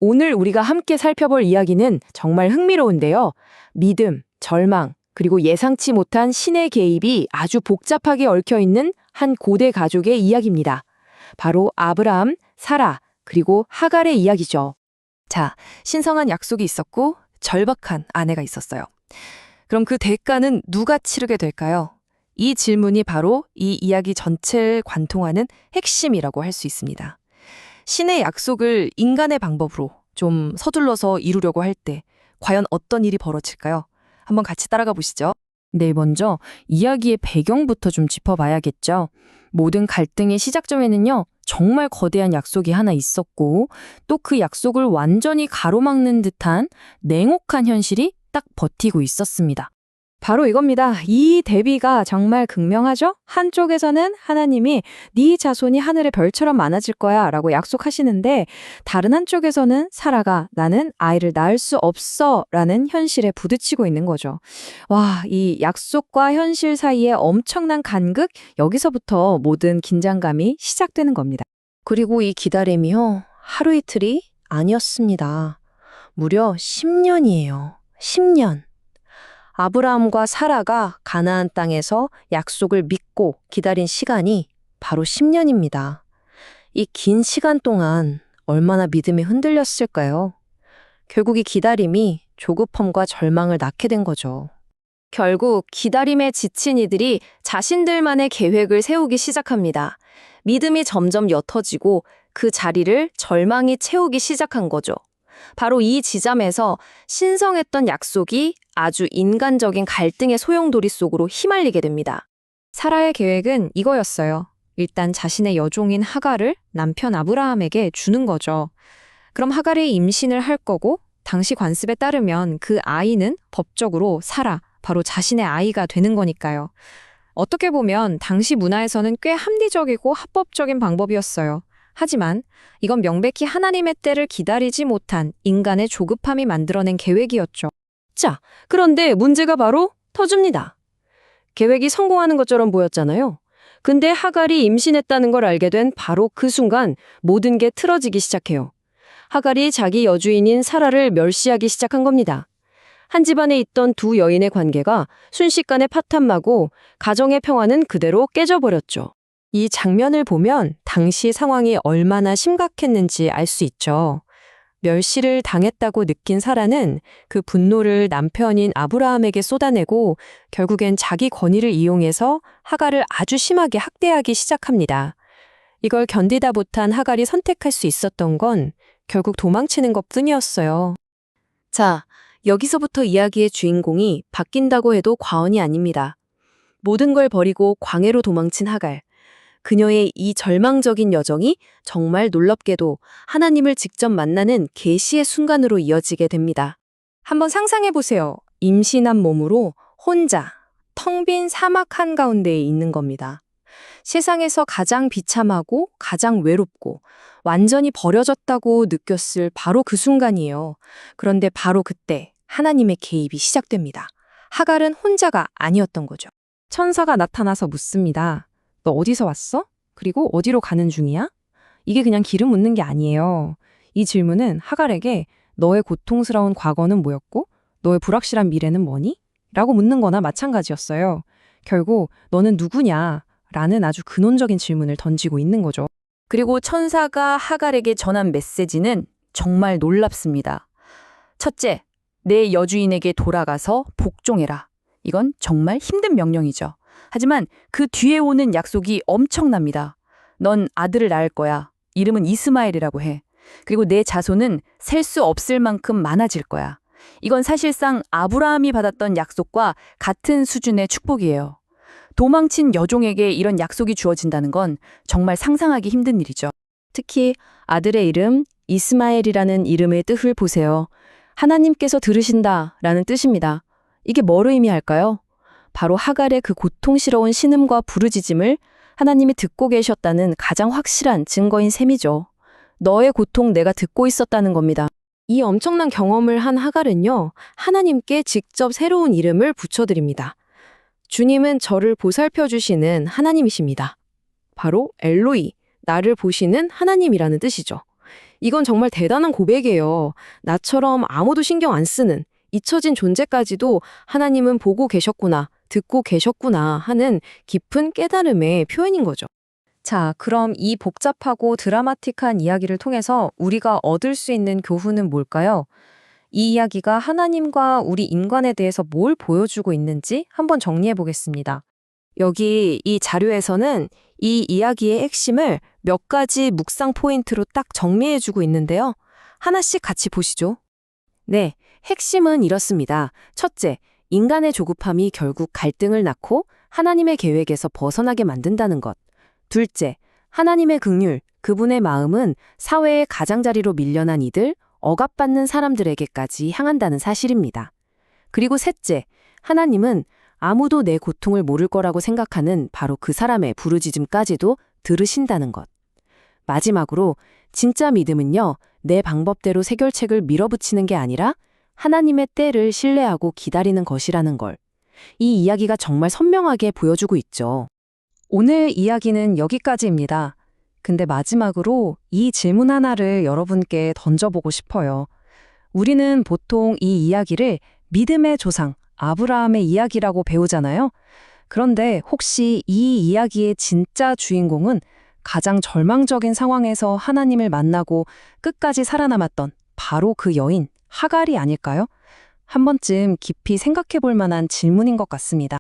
오늘 우리가 함께 살펴볼 이야기는 정말 흥미로운데요. 믿음, 절망, 그리고 예상치 못한 신의 개입이 아주 복잡하게 얽혀 있는 한 고대 가족의 이야기입니다. 바로 아브라함, 사라, 그리고 하갈의 이야기죠. 자, 신성한 약속이 있었고 절박한 아내가 있었어요. 그럼 그 대가는 누가 치르게 될까요? 이 질문이 바로 이 이야기 전체를 관통하는 핵심이라고 할 수 있습니다. 신의 약속을 인간의 방법으로 좀 서둘러서 이루려고 할 때 과연 어떤 일이 벌어질까요? 한번 같이 따라가 보시죠. 네, 먼저 이야기의 배경부터 좀 짚어봐야겠죠. 모든 갈등의 시작점에는요, 정말 거대한 약속이 하나 있었고, 또 그 약속을 완전히 가로막는 듯한 냉혹한 현실이 딱 버티고 있었습니다. 바로 이겁니다. 이 대비가 정말 극명하죠? 한쪽에서는 하나님이 네 자손이 하늘의 별처럼 많아질 거야 라고 약속하시는데, 다른 한쪽에서는 사라가 나는 아이를 낳을 수 없어 라는 현실에 부딪히고 있는 거죠. 와, 이 약속과 현실 사이에 엄청난 간극, 여기서부터 모든 긴장감이 시작되는 겁니다. 그리고 이 기다림이요, 하루 이틀이 아니었습니다. 무려 10년이에요. 10년. 아브라함과 사라가 가나안 땅에서 약속을 믿고 기다린 시간이 바로 10년입니다. 이 긴 시간 동안 얼마나 믿음이 흔들렸을까요? 결국 이 기다림이 조급함과 절망을 낳게 된 거죠. 결국 기다림에 지친 이들이 자신들만의 계획을 세우기 시작합니다. 믿음이 점점 옅어지고 그 자리를 절망이 채우기 시작한 거죠. 바로 이 지점에서 신성했던 약속이 아주 인간적인 갈등의 소용돌이 속으로 휘말리게 됩니다. 사라의 계획은 이거였어요. 일단 자신의 여종인 하갈을 남편 아브라함에게 주는 거죠. 그럼 하갈이 임신을 할 거고 당시 관습에 따르면 그 아이는 법적으로 사라, 바로 자신의 아이가 되는 거니까요. 어떻게 보면 당시 문화에서는 꽤 합리적이고 합법적인 방법이었어요. 하지만 이건 명백히 하나님의 때를 기다리지 못한 인간의 조급함이 만들어낸 계획이었죠. 자, 그런데 문제가 바로 터집니다. 계획이 성공하는 것처럼 보였잖아요. 근데 하갈이 임신했다는 걸 알게 된 바로 그 순간 모든 게 틀어지기 시작해요. 하갈이 자기 여주인인 사라를 멸시하기 시작한 겁니다. 한 집안에 있던 두 여인의 관계가 순식간에 파탄나고 가정의 평화는 그대로 깨져버렸죠. 이 장면을 보면 당시 상황이 얼마나 심각했는지 알 수 있죠. 멸시를 당했다고 느낀 사라는 그 분노를 남편인 아브라함에게 쏟아내고 결국엔 자기 권위를 이용해서 하갈을 아주 심하게 학대하기 시작합니다. 이걸 견디다 못한 하갈이 선택할 수 있었던 건 결국 도망치는 것뿐이었어요. 자, 여기서부터 이야기의 주인공이 바뀐다고 해도 과언이 아닙니다. 모든 걸 버리고 광해로 도망친 하갈. 그녀의 이 절망적인 여정이 정말 놀랍게도 하나님을 직접 만나는 계시의 순간으로 이어지게 됩니다. 한번 상상해 보세요. 임신한 몸으로 혼자 텅 빈 사막 한가운데에 있는 겁니다. 세상에서 가장 비참하고 가장 외롭고 완전히 버려졌다고 느꼈을 바로 그 순간이에요. 그런데 바로 그때 하나님의 개입이 시작됩니다. 하갈은 혼자가 아니었던 거죠. 천사가 나타나서 묻습니다. 너 어디서 왔어? 그리고 어디로 가는 중이야? 이게 그냥 기름 묻는 게 아니에요. 이 질문은 하갈에게 너의 고통스러운 과거는 뭐였고 너의 불확실한 미래는 뭐니? 라고 묻는 거나 마찬가지였어요. 결국 너는 누구냐? 라는 아주 근원적인 질문을 던지고 있는 거죠. 그리고 천사가 하갈에게 전한 메시지는 정말 놀랍습니다. 첫째, 내 여주인에게 돌아가서 복종해라. 이건 정말 힘든 명령이죠. 하지만 그 뒤에 오는 약속이 엄청납니다. 넌 아들을 낳을 거야. 이름은 이스마엘이라고 해. 그리고 내 자손은 셀 수 없을 만큼 많아질 거야. 이건 사실상 아브라함이 받았던 약속과 같은 수준의 축복이에요. 도망친 여종에게 이런 약속이 주어진다는 건 정말 상상하기 힘든 일이죠. 특히 아들의 이름 이스마엘이라는 이름의 뜻을 보세요. 하나님께서 들으신다라는 뜻입니다. 이게 뭘 의미할까요? 바로 하갈의 그 고통스러운 신음과 부르짖음을 하나님이 듣고 계셨다는 가장 확실한 증거인 셈이죠. 너의 고통 내가 듣고 있었다는 겁니다. 이 엄청난 경험을 한 하갈은요, 하나님께 직접 새로운 이름을 붙여드립니다. 주님은 저를 보살펴 주시는 하나님이십니다. 바로 엘로이, 나를 보시는 하나님이라는 뜻이죠. 이건 정말 대단한 고백이에요. 나처럼 아무도 신경 안 쓰는 잊혀진 존재까지도 하나님은 보고 계셨구나, 듣고 계셨구나 하는 깊은 깨달음의 표현인 거죠. 자, 그럼 이 복잡하고 드라마틱한 이야기를 통해서 우리가 얻을 수 있는 교훈은 뭘까요? 이 이야기가 하나님과 우리 인간에 대해서 뭘 보여주고 있는지 한번 정리해 보겠습니다. 여기 이 자료에서는 이 이야기의 핵심을 몇 가지 묵상 포인트로 딱 정리해주고 있는데요. 하나씩 같이 보시죠. 네, 핵심은 이렇습니다. 첫째, 인간의 조급함이 결국 갈등을 낳고 하나님의 계획에서 벗어나게 만든다는 것. 둘째, 하나님의 긍휼, 그분의 마음은 사회의 가장자리로 밀려난 이들, 억압받는 사람들에게까지 향한다는 사실입니다. 그리고 셋째, 하나님은 아무도 내 고통을 모를 거라고 생각하는 바로 그 사람의 부르짖음까지도 들으신다는 것. 마지막으로 진짜 믿음은요, 내 방법대로 해결책을 밀어붙이는 게 아니라 하나님의 때를 신뢰하고 기다리는 것이라는 걸. 이 이야기가 정말 선명하게 보여주고 있죠. 오늘 이야기는 여기까지입니다. 근데 마지막으로 이 질문 하나를 여러분께 던져보고 싶어요. 우리는 보통 이 이야기를 믿음의 조상, 아브라함의 이야기라고 배우잖아요. 그런데 혹시 이 이야기의 진짜 주인공은 가장 절망적인 상황에서 하나님을 만나고 끝까지 살아남았던 바로 그 여인, 하갈이 아닐까요? 한 번쯤 깊이 생각해 볼 만한 질문인 것 같습니다.